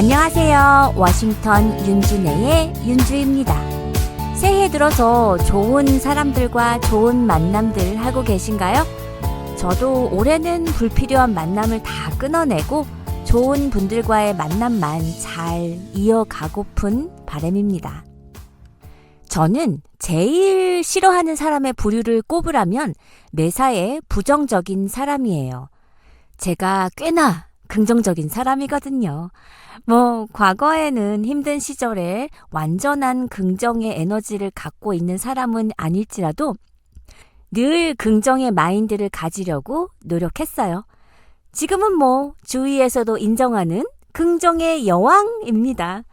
안녕하세요. 워싱턴 윤주네의 윤주입니다. 새해 들어서 좋은 사람들과 좋은 만남들 하고 계신가요? 저도 올해는 불필요한 만남을 다 끊어내고 좋은 분들과의 만남만 잘 이어가고픈 바람입니다. 저는 제일 싫어하는 사람의 부류를 꼽으라면 매사에 부정적인 사람이에요. 제가 꽤나 긍정적인 사람이거든요. 과거에는 힘든 시절에 완전한 긍정의 에너지를 갖고 있는 사람은 아닐지라도 늘 긍정의 마인드를 가지려고 노력했어요. 지금은 주위에서도 인정하는 긍정의 여왕입니다.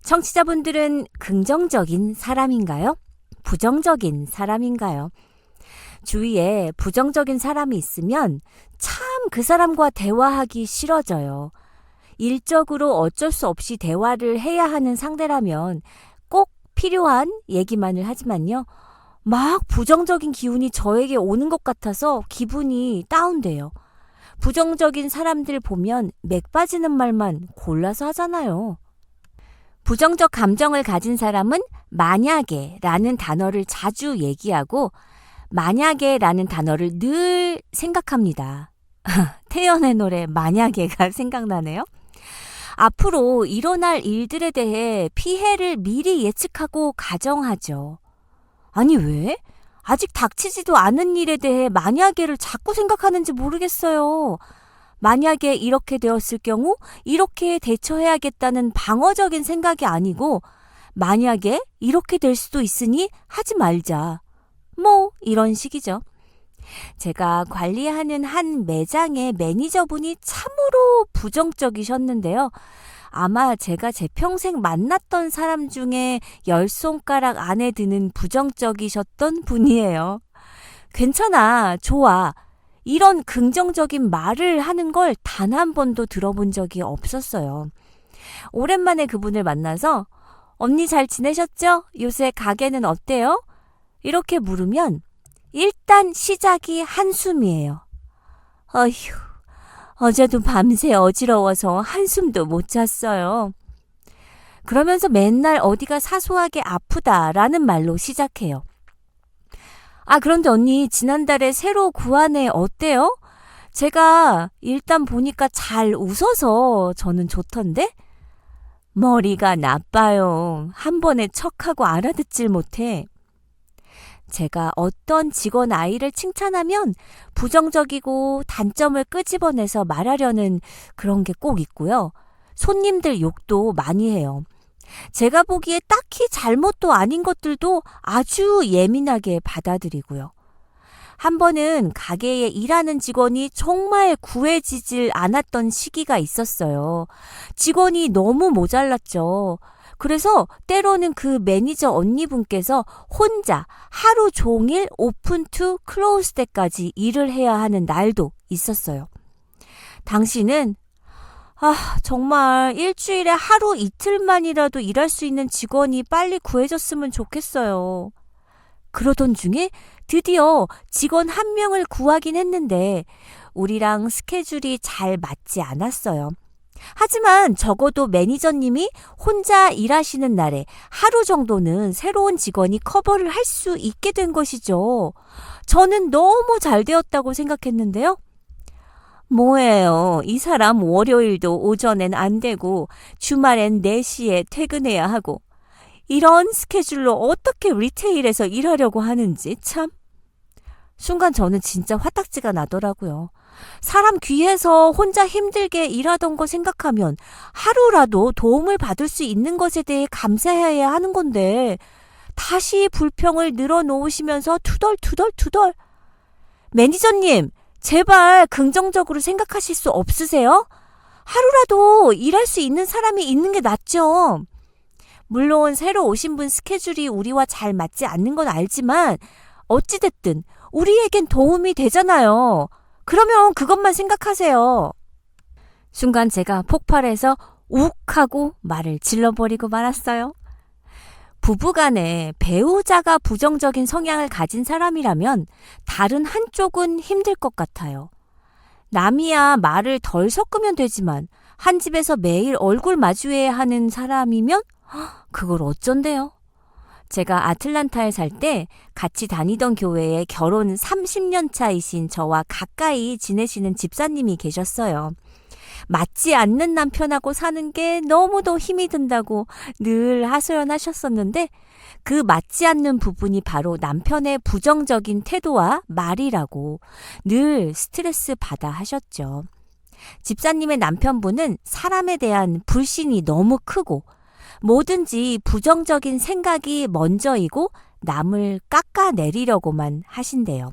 청취자분들은 긍정적인 사람인가요? 부정적인 사람인가요? 주위에 부정적인 사람이 있으면 참 그 사람과 대화하기 싫어져요. 일적으로 어쩔 수 없이 대화를 해야 하는 상대라면 꼭 필요한 얘기만을 하지만요. 막 부정적인 기운이 저에게 오는 것 같아서 기분이 다운돼요. 부정적인 사람들 보면 맥 빠지는 말만 골라서 하잖아요. 부정적 감정을 가진 사람은 만약에 라는 단어를 자주 얘기하고 만약에 라는 단어를 늘 생각합니다. 태연의 노래 만약에가 생각나네요. 앞으로 일어날 일들에 대해 피해를 미리 예측하고 가정하죠. 아니 왜? 아직 닥치지도 않은 일에 대해 만약에를 자꾸 생각하는지 모르겠어요. 만약에 이렇게 되었을 경우 이렇게 대처해야겠다는 방어적인 생각이 아니고 만약에 이렇게 될 수도 있으니 하지 말자. 이런 식이죠. 제가 관리하는 한 매장의 매니저분이 참으로 부정적이셨는데요. 아마 제가 제 평생 만났던 사람 중에 10손가락 안에 드는 부정적이셨던 분이에요. 괜찮아, 좋아. 이런 긍정적인 말을 하는 걸 단 한 번도 들어본 적이 없었어요. 오랜만에 그분을 만나서 언니 잘 지내셨죠? 요새 가게는 어때요? 이렇게 물으면 일단 시작이 한숨이에요. 어휴, 어제도 밤새 어지러워서 한숨도 못 잤어요. 그러면서 맨날 어디가 사소하게 아프다라는 말로 시작해요. 그런데 언니 지난달에 새로 구한 애 어때요? 제가 일단 보니까 잘 웃어서 저는 좋던데? 머리가 나빠요. 한 번에 척하고 알아듣질 못해. 제가 어떤 직원 아이를 칭찬하면 부정적이고 단점을 끄집어내서 말하려는 그런 게 꼭 있고요. 손님들 욕도 많이 해요. 제가 보기에 딱히 잘못도 아닌 것들도 아주 예민하게 받아들이고요. 한 번은 가게에 일하는 직원이 정말 구해지질 않았던 시기가 있었어요. 직원이 너무 모자랐죠. 그래서 때로는 그 매니저 언니분께서 혼자 하루 종일 오픈 투 클로즈 때까지 일을 해야 하는 날도 있었어요. 당시는 정말 일주일에 하루 이틀만이라도 일할 수 있는 직원이 빨리 구해졌으면 좋겠어요. 그러던 중에 드디어 직원 한 명을 구하긴 했는데 우리랑 스케줄이 잘 맞지 않았어요. 하지만 적어도 매니저님이 혼자 일하시는 날에 하루 정도는 새로운 직원이 커버를 할 수 있게 된 것이죠. 저는 너무 잘 되었다고 생각했는데요. 뭐예요? 이 사람 월요일도 오전엔 안 되고 주말엔 4시에 퇴근해야 하고 이런 스케줄로 어떻게 리테일에서 일하려고 하는지 참. 순간 저는 진짜 화딱지가 나더라고요. 사람 귀해서 혼자 힘들게 일하던 거 생각하면 하루라도 도움을 받을 수 있는 것에 대해 감사해야 하는 건데 다시 불평을 늘어놓으시면서 투덜투덜. 매니저님, 제발 긍정적으로 생각하실 수 없으세요? 하루라도 일할 수 있는 사람이 있는 게 낫죠. 물론 새로 오신 분 스케줄이 우리와 잘 맞지 않는 건 알지만 어찌됐든 우리에겐 도움이 되잖아요. 그러면 그것만 생각하세요. 순간 제가 폭발해서 욱 하고 말을 질러버리고 말았어요. 부부간에 배우자가 부정적인 성향을 가진 사람이라면 다른 한쪽은 힘들 것 같아요. 남이야 말을 덜 섞으면 되지만 한 집에서 매일 얼굴 마주해야 하는 사람이면 그걸 어쩐대요? 제가 아틀란타에 살 때 같이 다니던 교회에 결혼 30년 차이신 저와 가까이 지내시는 집사님이 계셨어요. 맞지 않는 남편하고 사는 게 너무도 힘이 든다고 늘 하소연하셨었는데 그 맞지 않는 부분이 바로 남편의 부정적인 태도와 말이라고 늘 스트레스 받아 하셨죠. 집사님의 남편분은 사람에 대한 불신이 너무 크고 뭐든지 부정적인 생각이 먼저이고 남을 깎아내리려고만 하신대요.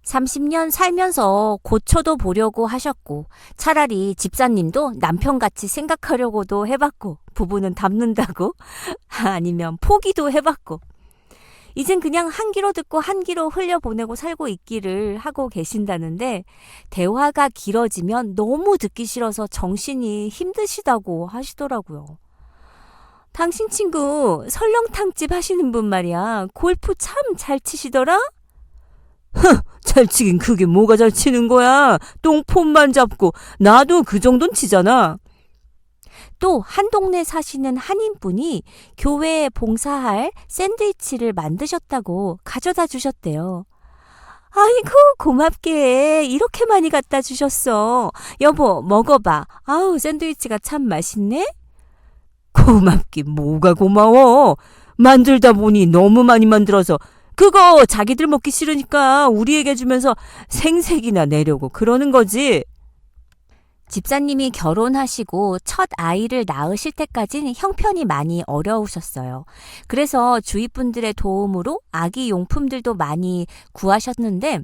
30년 살면서 고쳐도 보려고 하셨고 차라리 집사님도 남편같이 생각하려고도 해봤고 부부는 닮는다고 아니면 포기도 해봤고 이젠 그냥 한 귀로 듣고 한 귀로 흘려보내고 살고 있기를 하고 계신다는데 대화가 길어지면 너무 듣기 싫어서 정신이 힘드시다고 하시더라고요. 당신 친구 설렁탕집 하시는 분 말이야. 골프 참 잘 치시더라? 잘 치긴 그게 뭐가 잘 치는 거야. 똥폼만 잡고 나도 그 정도는 치잖아. 또 한 동네 사시는 한인분이 교회에 봉사할 샌드위치를 만드셨다고 가져다 주셨대요. 아이고 고맙게 이렇게 많이 갖다 주셨어. 여보 먹어봐. 아우 샌드위치가 참 맛있네. 고맙긴 뭐가 고마워. 만들다 보니 너무 많이 만들어서 그거 자기들 먹기 싫으니까 우리에게 주면서 생색이나 내려고 그러는 거지. 집사님이 결혼하시고 첫 아이를 낳으실 때까지는 형편이 많이 어려우셨어요. 그래서 주위 분들의 도움으로 아기 용품들도 많이 구하셨는데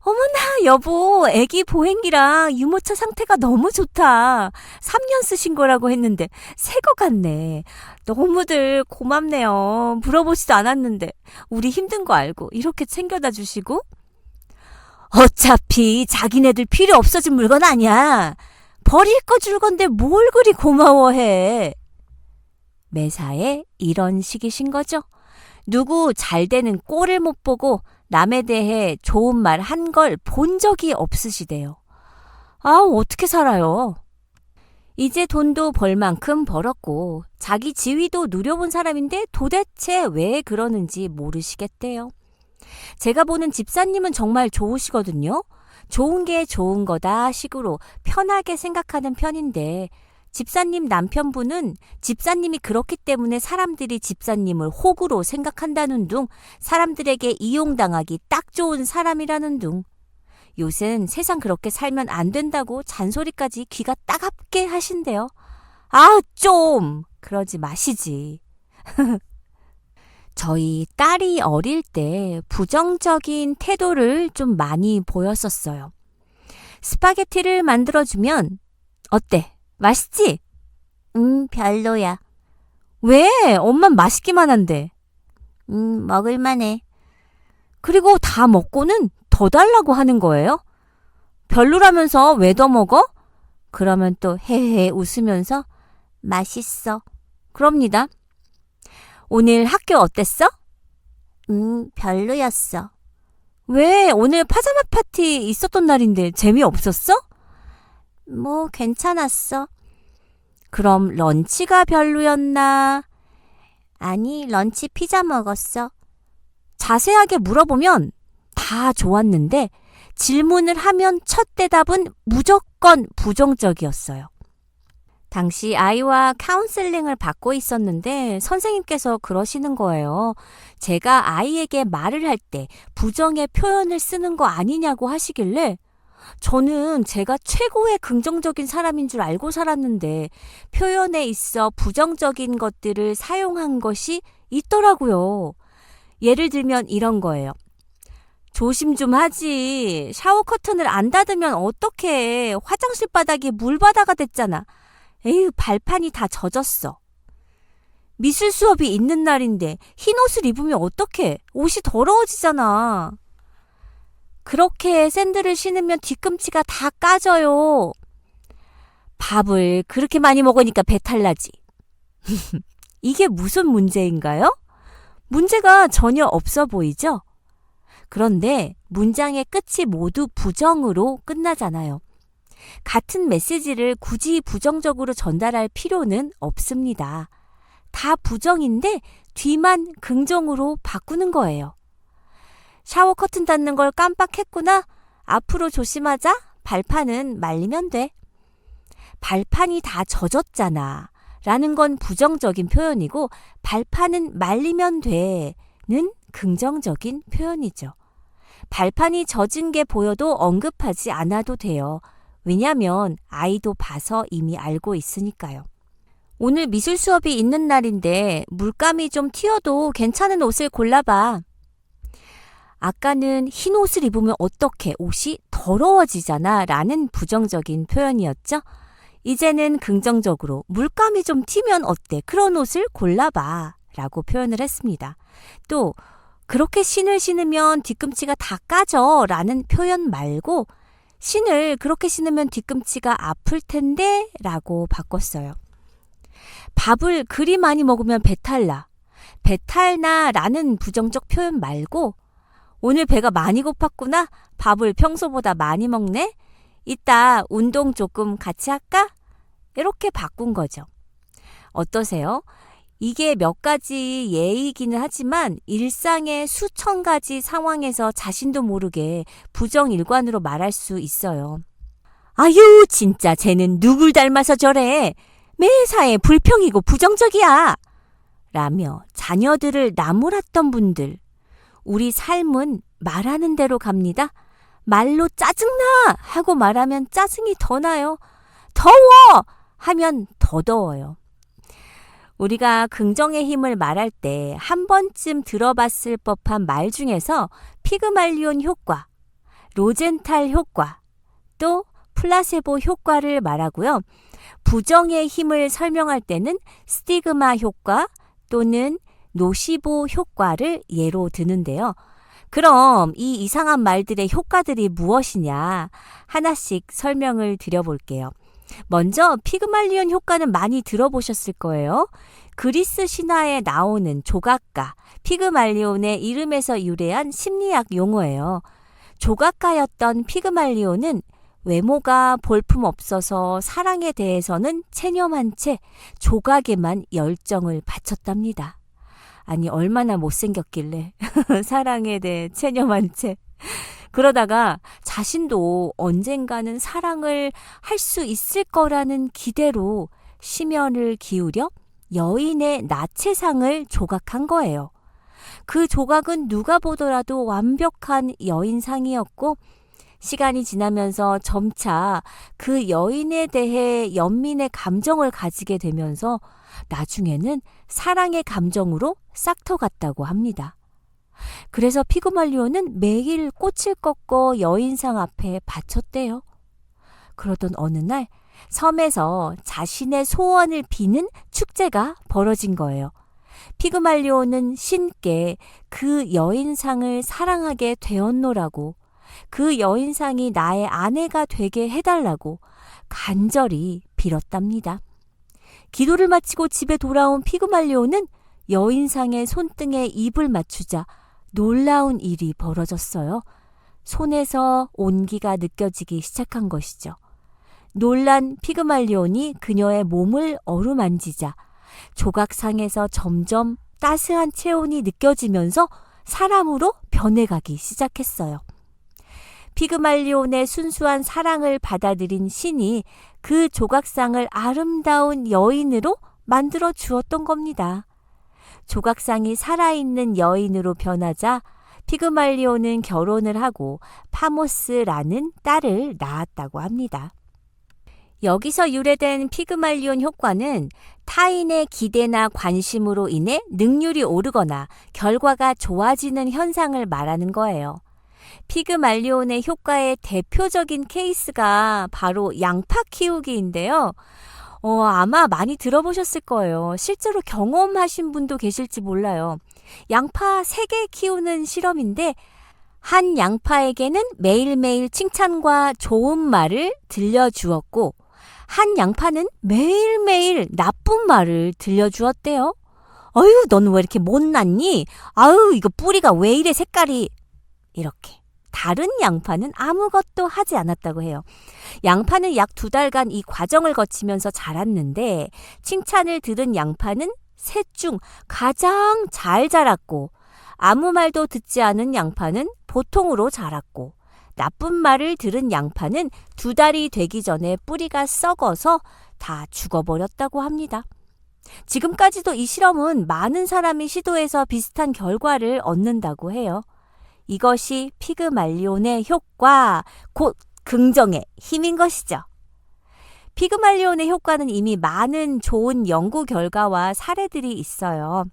어머나 여보 아기 보행기랑 유모차 상태가 너무 좋다. 3년 쓰신 거라고 했는데 새 거 같네. 너무들 고맙네요. 물어보지도 않았는데 우리 힘든 거 알고 이렇게 챙겨다 주시고 어차피 자기네들 필요 없어진 물건 아니야. 버릴 거 줄 건데 뭘 그리 고마워해. 매사에 이런 식이신 거죠. 누구 잘 되는 꼴을 못 보고 남에 대해 좋은 말 한 걸 본 적이 없으시대요. 아, 어떻게 살아요? 이제 돈도 벌 만큼 벌었고 자기 지위도 누려본 사람인데 도대체 왜 그러는지 모르시겠대요. 제가 보는 집사님은 정말 좋으시거든요. 좋은 게 좋은 거다 식으로 편하게 생각하는 편인데 집사님 남편분은 집사님이 그렇기 때문에 사람들이 집사님을 호구로 생각한다는 둥, 사람들에게 이용당하기 딱 좋은 사람이라는 둥. 요샌 세상 그렇게 살면 안 된다고 잔소리까지 귀가 따갑게 하신대요. 아, 좀 그러지 마시지. 저희 딸이 어릴 때 부정적인 태도를 좀 많이 보였었어요. 스파게티를 만들어주면 어때? 맛있지? 별로야. 왜? 엄만 맛있기만 한데. 먹을만해. 그리고 다 먹고는 더 달라고 하는 거예요. 별로라면서 왜 더 먹어? 그러면 또 헤헤 웃으면서 맛있어. 그럽니다. 오늘 학교 어땠어? 별로였어. 왜? 오늘 파자마 파티 있었던 날인데 재미없었어? 뭐 괜찮았어. 그럼 런치가 별로였나? 아니, 런치 피자 먹었어. 자세하게 물어보면 다 좋았는데 질문을 하면 첫 대답은 무조건 부정적이었어요. 당시 아이와 카운슬링을 받고 있었는데 선생님께서 그러시는 거예요. 제가 아이에게 말을 할 때 부정의 표현을 쓰는 거 아니냐고 하시길래 저는 제가 최고의 긍정적인 사람인 줄 알고 살았는데 표현에 있어 부정적인 것들을 사용한 것이 있더라고요. 예를 들면 이런 거예요. 조심 좀 하지. 샤워 커튼을 안 닫으면 어떡해. 화장실 바닥이 물바다가 됐잖아. 에휴, 발판이 다 젖었어. 미술 수업이 있는 날인데 흰 옷을 입으면 어떡해. 옷이 더러워지잖아. 그렇게 샌들을 신으면 뒤꿈치가 다 까져요. 밥을 그렇게 많이 먹으니까 배탈 나지. 이게 무슨 문제인가요? 문제가 전혀 없어 보이죠? 그런데 문장의 끝이 모두 부정으로 끝나잖아요. 같은 메시지를 굳이 부정적으로 전달할 필요는 없습니다. 다 부정인데 뒤만 긍정으로 바꾸는 거예요. 샤워 커튼 닫는 걸 깜빡했구나. 앞으로 조심하자. 발판은 말리면 돼. 발판이 다 젖었잖아. 라는 건 부정적인 표현이고 발판은 말리면 돼는 긍정적인 표현이죠. 발판이 젖은 게 보여도 언급하지 않아도 돼요. 왜냐하면 아이도 봐서 이미 알고 있으니까요. 오늘 미술 수업이 있는 날인데 물감이 좀 튀어도 괜찮은 옷을 골라봐. 아까는 흰 옷을 입으면 어떡해, 옷이 더러워지잖아 라는 부정적인 표현이었죠. 이제는 긍정적으로 물감이 좀 튀면 어때? 그런 옷을 골라봐 라고 표현을 했습니다. 또 그렇게 신을 신으면 뒤꿈치가 다 까져 라는 표현 말고 신을 그렇게 신으면 뒤꿈치가 아플 텐데 라고 바꿨어요. 밥을 그리 많이 먹으면 배탈나. 배탈나 라는 부정적 표현 말고 오늘 배가 많이 고팠구나. 밥을 평소보다 많이 먹네. 이따 운동 조금 같이 할까? 이렇게 바꾼 거죠. 어떠세요? 이게 몇 가지 예이기는 하지만 일상의 수천 가지 상황에서 자신도 모르게 부정일관으로 말할 수 있어요. 아유, 진짜 쟤는 누굴 닮아서 저래. 매사에 불평이고 부정적이야. 라며 자녀들을 나무랐던 분들. 우리 삶은 말하는 대로 갑니다. 말로 짜증나 하고 말하면 짜증이 더 나요. 더워 하면 더 더워요. 우리가 긍정의 힘을 말할 때 한 번쯤 들어봤을 법한 말 중에서 피그말리온 효과, 로젠탈 효과, 또 플라세보 효과를 말하고요. 부정의 힘을 설명할 때는 스티그마 효과 또는 노시보 효과를 예로 드는데요. 그럼 이 이상한 말들의 효과들이 무엇이냐 하나씩 설명을 드려볼게요. 먼저 피그말리온 효과는 많이 들어보셨을 거예요. 그리스 신화에 나오는 조각가 피그말리온의 이름에서 유래한 심리학 용어예요. 조각가였던 피그말리온은 외모가 볼품없어서 사랑에 대해서는 체념한 채 조각에만 열정을 바쳤답니다. 아니 얼마나 못생겼길래 사랑에 대해 체념한 채. 그러다가 자신도 언젠가는 사랑을 할 수 있을 거라는 기대로 심혈을 기울여 여인의 나체상을 조각한 거예요. 그 조각은 누가 보더라도 완벽한 여인상이었고 시간이 지나면서 점차 그 여인에 대해 연민의 감정을 가지게 되면서 나중에는 사랑의 감정으로 싹터갔다고 합니다. 그래서 피그말리온은 매일 꽃을 꺾어 여인상 앞에 바쳤대요. 그러던 어느 날 섬에서 자신의 소원을 비는 축제가 벌어진 거예요. 피그말리온은 신께 그 여인상을 사랑하게 되었노라고, 그 여인상이 나의 아내가 되게 해달라고 간절히 빌었답니다. 기도를 마치고 집에 돌아온 피그말리온은 여인상의 손등에 입을 맞추자 놀라운 일이 벌어졌어요. 손에서 온기가 느껴지기 시작한 것이죠. 놀란 피그말리온이 그녀의 몸을 어루만지자 조각상에서 점점 따스한 체온이 느껴지면서 사람으로 변해가기 시작했어요. 피그말리온의 순수한 사랑을 받아들인 신이 그 조각상을 아름다운 여인으로 만들어 주었던 겁니다. 조각상이 살아있는 여인으로 변하자 피그말리온은 결혼을 하고 파모스라는 딸을 낳았다고 합니다. 여기서 유래된 피그말리온 효과는 타인의 기대나 관심으로 인해 능률이 오르거나 결과가 좋아지는 현상을 말하는 거예요. 피그말리온의 효과의 대표적인 케이스가 바로 양파 키우기인데요. 아마 많이 들어보셨을 거예요. 실제로 경험하신 분도 계실지 몰라요. 양파 3개 키우는 실험인데 한 양파에게는 매일매일 칭찬과 좋은 말을 들려주었고 한 양파는 매일매일 나쁜 말을 들려주었대요. 어휴, 너는 왜 이렇게 못났니? 아유, 이거 뿌리가 왜 이래 색깔이. 이렇게 다른 양파는 아무것도 하지 않았다고 해요. 양파는 약 2달간 이 과정을 거치면서 자랐는데 칭찬을 들은 양파는 셋 중 가장 잘 자랐고 아무 말도 듣지 않은 양파는 보통으로 자랐고 나쁜 말을 들은 양파는 2달이 되기 전에 뿌리가 썩어서 다 죽어버렸다고 합니다. 지금까지도 이 실험은 많은 사람이 시도해서 비슷한 결과를 얻는다고 해요. 이것이 피그말리온의 효과, 곧 긍정의 힘인 것이죠. 피그말리온의 효과는 이미 많은 좋은 연구 결과와 사례들이 있어요.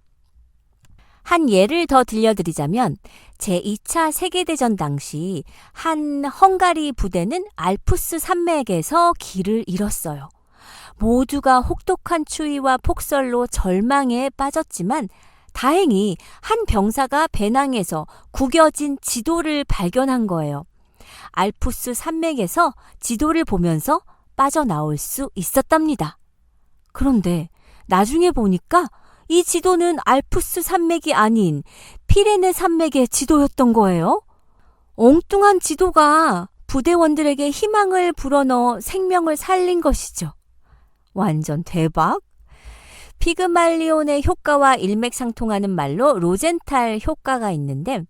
한 예를 더 들려드리자면 제2차 세계대전 당시 한 헝가리 부대는 알프스 산맥에서 길을 잃었어요. 모두가 혹독한 추위와 폭설로 절망에 빠졌지만 다행히 한 병사가 배낭에서 구겨진 지도를 발견한 거예요. 알프스 산맥에서 지도를 보면서 빠져나올 수 있었답니다. 그런데 나중에 보니까 이 지도는 알프스 산맥이 아닌 피레네 산맥의 지도였던 거예요. 엉뚱한 지도가 부대원들에게 희망을 불어넣어 생명을 살린 것이죠. 완전 대박! 피그말리온의 효과와 일맥상통하는 말로 로젠탈 효과가 있는데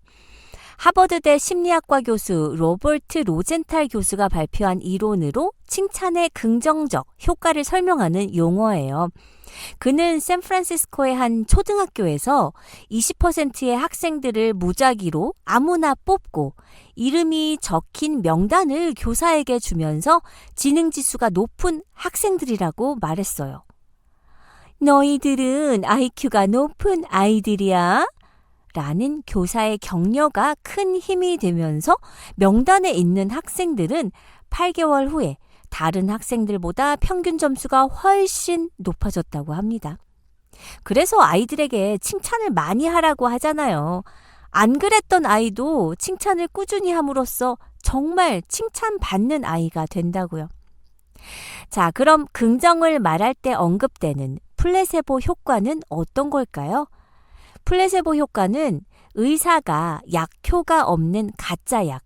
하버드대 심리학과 교수 로버트 로젠탈 교수가 발표한 이론으로 칭찬의 긍정적 효과를 설명하는 용어예요. 그는 샌프란시스코의 한 초등학교에서 20%의 학생들을 무작위로 아무나 뽑고 이름이 적힌 명단을 교사에게 주면서 지능지수가 높은 학생들이라고 말했어요. 너희들은 IQ가 높은 아이들이야. 라는 교사의 격려가 큰 힘이 되면서 명단에 있는 학생들은 8개월 후에 다른 학생들보다 평균 점수가 훨씬 높아졌다고 합니다. 그래서 아이들에게 칭찬을 많이 하라고 하잖아요. 안 그랬던 아이도 칭찬을 꾸준히 함으로써 정말 칭찬받는 아이가 된다고요. 자, 그럼 긍정을 말할 때 언급되는 플레세보 효과는 어떤 걸까요? 플레세보 효과는 의사가 약효가 없는 가짜 약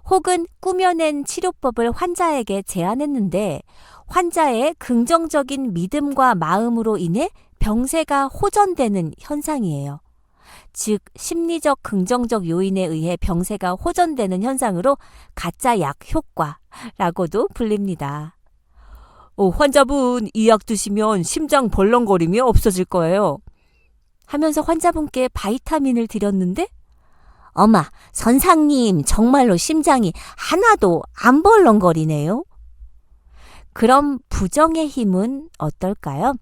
혹은 꾸며낸 치료법을 환자에게 제안했는데 환자의 긍정적인 믿음과 마음으로 인해 병세가 호전되는 현상이에요. 즉 심리적 긍정적 요인에 의해 병세가 호전되는 현상으로 가짜 약 효과라고도 불립니다. 환자분 이 약 드시면 심장 벌렁거림이 없어질 거예요. 하면서 환자분께 바이타민을 드렸는데 어마, 선상님 정말로 심장이 하나도 안 벌렁거리네요. 그럼 부정의 힘은 어떨까요?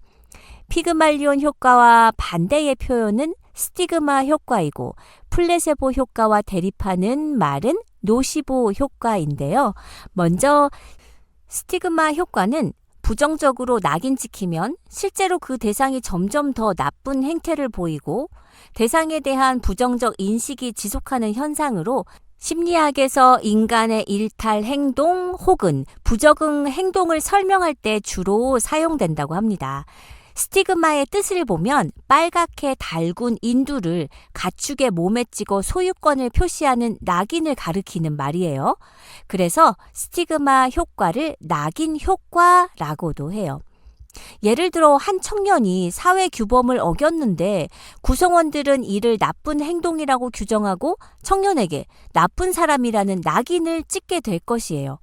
피그말리온 효과와 반대의 표현은 스티그마 효과이고 플레세보 효과와 대립하는 말은 노시보 효과인데요. 먼저 스티그마 효과는 부정적으로 낙인 찍히면 실제로 그 대상이 점점 더 나쁜 행태를 보이고 대상에 대한 부정적 인식이 지속하는 현상으로 심리학에서 인간의 일탈 행동 혹은 부적응 행동을 설명할 때 주로 사용된다고 합니다. 스티그마의 뜻을 보면 빨갛게 달군 인두를 가축의 몸에 찍어 소유권을 표시하는 낙인을 가리키는 말이에요. 그래서 스티그마 효과를 낙인 효과라고도 해요. 예를 들어 한 청년이 사회 규범을 어겼는데 구성원들은 이를 나쁜 행동이라고 규정하고 청년에게 나쁜 사람이라는 낙인을 찍게 될 것이에요.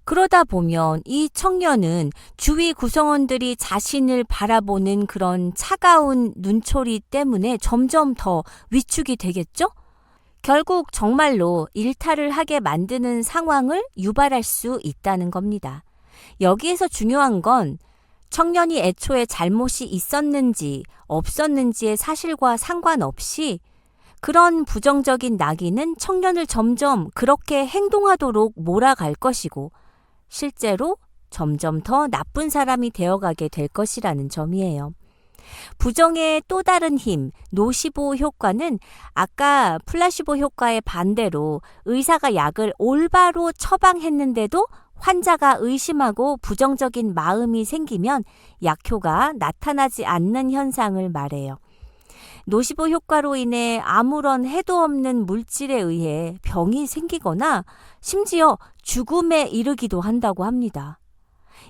그러다 보면 이 청년은 주위 구성원들이 자신을 바라보는 그런 차가운 눈초리 때문에 점점 더 위축이 되겠죠? 결국 정말로 일탈을 하게 만드는 상황을 유발할 수 있다는 겁니다. 여기에서 중요한 건 청년이 애초에 잘못이 있었는지 없었는지의 사실과 상관없이 그런 부정적인 낙인은 청년을 점점 그렇게 행동하도록 몰아갈 것이고 실제로 점점 더 나쁜 사람이 되어가게 될 것이라는 점이에요. 부정의 또 다른 힘, 노시보 효과는 아까 플라시보 효과의 반대로 의사가 약을 올바로 처방했는데도 환자가 의심하고 부정적인 마음이 생기면 약효가 나타나지 않는 현상을 말해요. 노시보 효과로 인해 아무런 해도 없는 물질에 의해 병이 생기거나 심지어 죽음에 이르기도 한다고 합니다.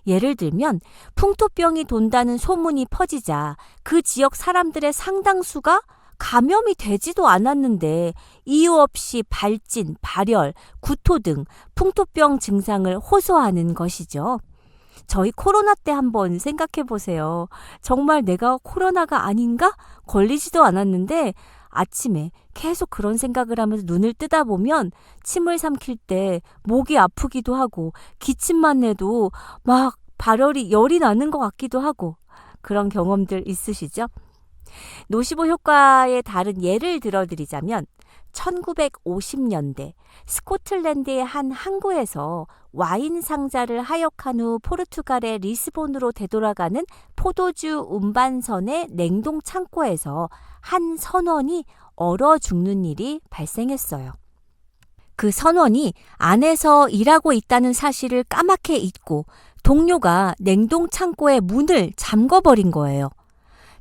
예를 들면 풍토병이 돈다는 소문이 퍼지자 그 지역 사람들의 상당수가 감염이 되지도 않았는데 이유 없이 발진, 발열, 구토 등 풍토병 증상을 호소하는 것이죠. 저희 코로나 때 한번 생각해 보세요. 정말 내가 코로나가 아닌가? 걸리지도 않았는데 아침에 계속 그런 생각을 하면서 눈을 뜨다 보면 침을 삼킬 때 목이 아프기도 하고 기침만 해도 막 열이 나는 것 같기도 하고 그런 경험들 있으시죠? 노시보 효과의 다른 예를 들어드리자면 1950년대 스코틀랜드의 한 항구에서 와인 상자를 하역한 후 포르투갈의 리스본으로 되돌아가는 포도주 운반선의 냉동 창고에서 한 선원이 얼어 죽는 일이 발생했어요. 그 선원이 안에서 일하고 있다는 사실을 까맣게 잊고 동료가 냉동 창고의 문을 잠궈버린 거예요.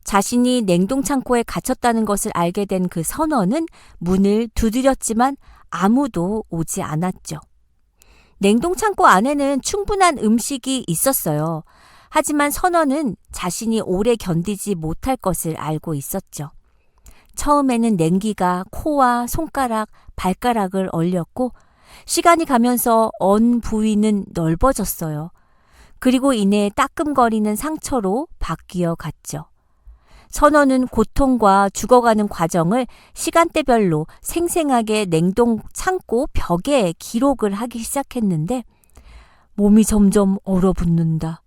자신이 냉동 창고에 갇혔다는 것을 알게 된 그 선원은 문을 두드렸지만 아무도 오지 않았죠. 냉동 창고 안에는 충분한 음식이 있었어요. 하지만 선원은 자신이 오래 견디지 못할 것을 알고 있었죠. 처음에는 냉기가 코와 손가락, 발가락을 얼렸고 시간이 가면서 언 부위는 넓어졌어요. 그리고 이내 따끔거리는 상처로 바뀌어 갔죠. 선원은 고통과 죽어가는 과정을 시간대별로 생생하게 냉동 창고 벽에 기록을 하기 시작했는데 몸이 점점 얼어붙는다.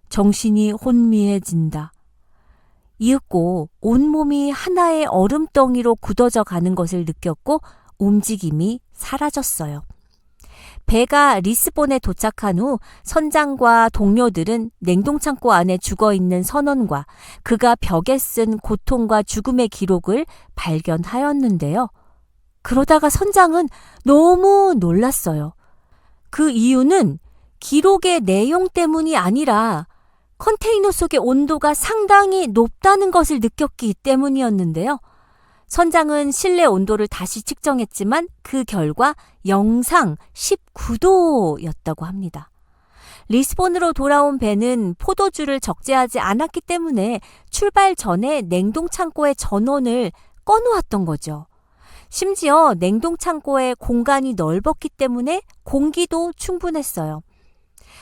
정신이 혼미해진다. 이윽고 온몸이 하나의 얼음덩이로 굳어져 가는 것을 느꼈고 움직임이 사라졌어요. 배가 리스본에 도착한 후 선장과 동료들은 냉동창고 안에 죽어있는 선원과 그가 벽에 쓴 고통과 죽음의 기록을 발견하였는데요. 그러다가 선장은 너무 놀랐어요. 그 이유는 기록의 내용 때문이 아니라 컨테이너 속의 온도가 상당히 높다는 것을 느꼈기 때문이었는데요. 선장은 실내 온도를 다시 측정했지만 그 결과 영상 19도였다고 합니다. 리스본으로 돌아온 배는 포도주를 적재하지 않았기 때문에 출발 전에 냉동창고의 전원을 꺼놓았던 거죠. 심지어 냉동창고의 공간이 넓었기 때문에 공기도 충분했어요.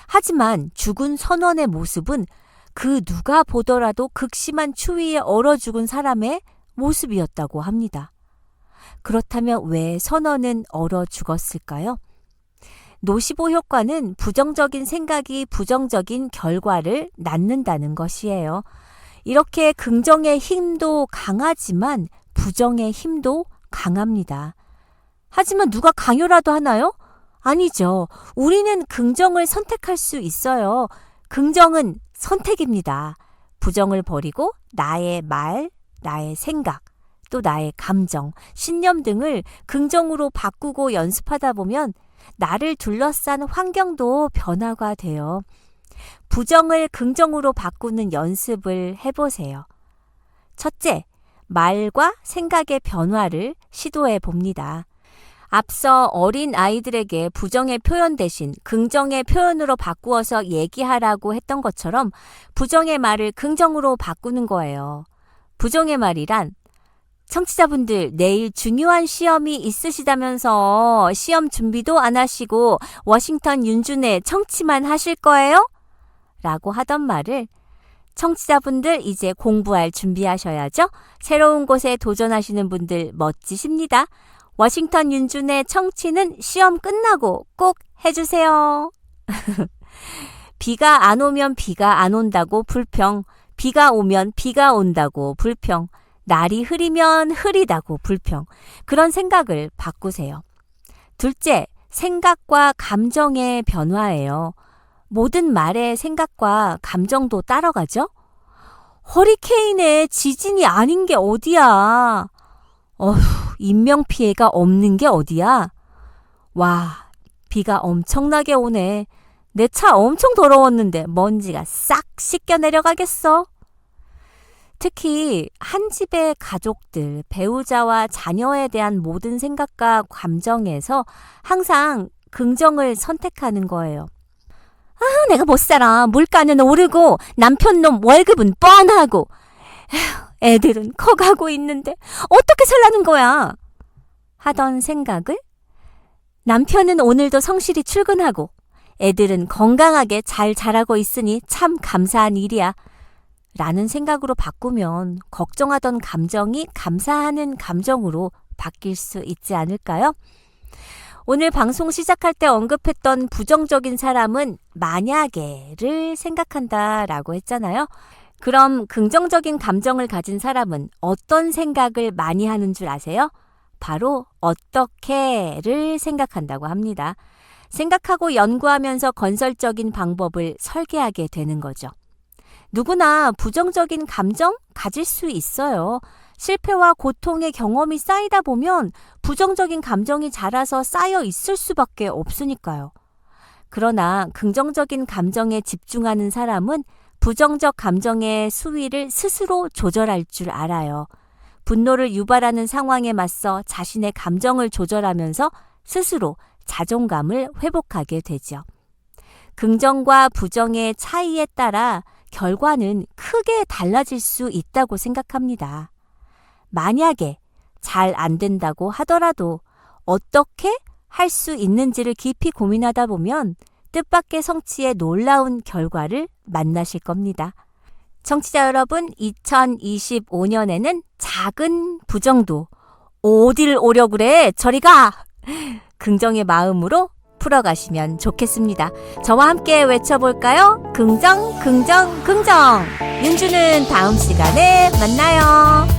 하지만 죽은 선원의 모습은 그 누가 보더라도 극심한 추위에 얼어 죽은 사람의 모습이었다고 합니다. 그렇다면 왜 선원은 얼어 죽었을까요? 노시보 효과는 부정적인 생각이 부정적인 결과를 낳는다는 것이에요. 이렇게 긍정의 힘도 강하지만 부정의 힘도 강합니다. 하지만 누가 강요라도 하나요? 아니죠. 우리는 긍정을 선택할 수 있어요. 긍정은 선택입니다. 부정을 버리고 나의 말, 나의 생각, 또 나의 감정, 신념 등을 긍정으로 바꾸고 연습하다 보면 나를 둘러싼 환경도 변화가 돼요. 부정을 긍정으로 바꾸는 연습을 해보세요. 첫째, 말과 생각의 변화를 시도해 봅니다. 앞서 어린 아이들에게 부정의 표현 대신 긍정의 표현으로 바꾸어서 얘기하라고 했던 것처럼 부정의 말을 긍정으로 바꾸는 거예요. 부정의 말이란 청취자분들 내일 중요한 시험이 있으시다면서 시험 준비도 안 하시고 워싱턴 윤준의 청취만 하실 거예요? 라고 하던 말을 청취자분들 이제 공부할 준비하셔야죠. 새로운 곳에 도전하시는 분들 멋지십니다. 워싱턴 윤준의 청취는 시험 끝나고 꼭 해주세요. 비가 안 오면 비가 안 온다고 불평, 비가 오면 비가 온다고 불평, 날이 흐리면 흐리다고 불평. 그런 생각을 바꾸세요. 둘째, 생각과 감정의 변화예요. 모든 말의 생각과 감정도 따라가죠? 허리케인에 지진이 아닌 게 어디야? 인명피해가 없는 게 어디야? 와, 비가 엄청나게 오네. 내 차 엄청 더러웠는데 먼지가 싹 씻겨 내려가겠어. 특히 한 집의 가족들, 배우자와 자녀에 대한 모든 생각과 감정에서 항상 긍정을 선택하는 거예요. 내가 못 살아. 물가는 오르고 남편 놈 월급은 뻔하고 애들은 커가고 있는데 어떻게 살라는 거야? 하던 생각을 남편은 오늘도 성실히 출근하고 애들은 건강하게 잘 자라고 있으니 참 감사한 일이야. 라는 생각으로 바꾸면 걱정하던 감정이 감사하는 감정으로 바뀔 수 있지 않을까요? 오늘 방송 시작할 때 언급했던 부정적인 사람은 만약에를 생각한다라고 했잖아요. 그럼 긍정적인 감정을 가진 사람은 어떤 생각을 많이 하는 줄 아세요? 바로 어떻게를 생각한다고 합니다. 생각하고 연구하면서 건설적인 방법을 설계하게 되는 거죠. 누구나 부정적인 감정 가질 수 있어요. 실패와 고통의 경험이 쌓이다 보면 부정적인 감정이 자라서 쌓여 있을 수밖에 없으니까요. 그러나 긍정적인 감정에 집중하는 사람은 부정적 감정의 수위를 스스로 조절할 줄 알아요. 분노를 유발하는 상황에 맞서 자신의 감정을 조절하면서 스스로 자존감을 회복하게 되죠. 긍정과 부정의 차이에 따라 결과는 크게 달라질 수 있다고 생각합니다. 만약에 잘 안 된다고 하더라도 어떻게 할 수 있는지를 깊이 고민하다 보면 뜻밖의 성취의 놀라운 결과를 만나실 겁니다. 청취자 여러분, 2025년에는 작은 부정도 어딜 오려 그래? 저리 가! 긍정의 마음으로 풀어가시면 좋겠습니다. 저와 함께 외쳐볼까요? 긍정, 긍정, 긍정! 윤주는 다음 시간에 만나요.